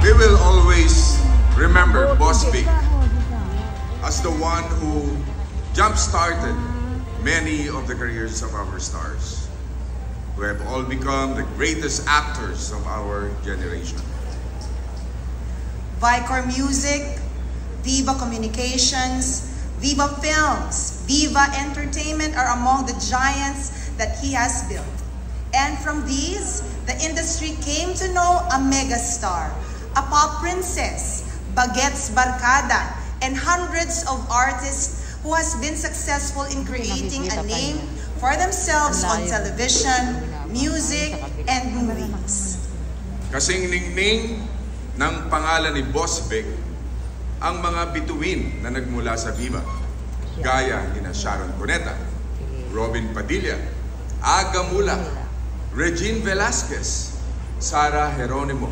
We will always remember Boss Vic as the one who jump-started many of the careers of our stars, who have all become the greatest actors of our generation. Vicor Music, Viva Communications, Viva Films, Viva Entertainment are among the giants that he has built. And from these, the industry came to know a megastar, a pop princess, Bagets Barkada, and hundreds of artists who has been successful in creating a name for themselves on television, music, and movies. Kasing ningning ng pangalan ni Boss Vic ang mga bituin na nagmula sa Viva, gaya nina Sharon Cuneta, Robin Padilla, Aga Mula, Regine Velasquez, Sara Geronimo,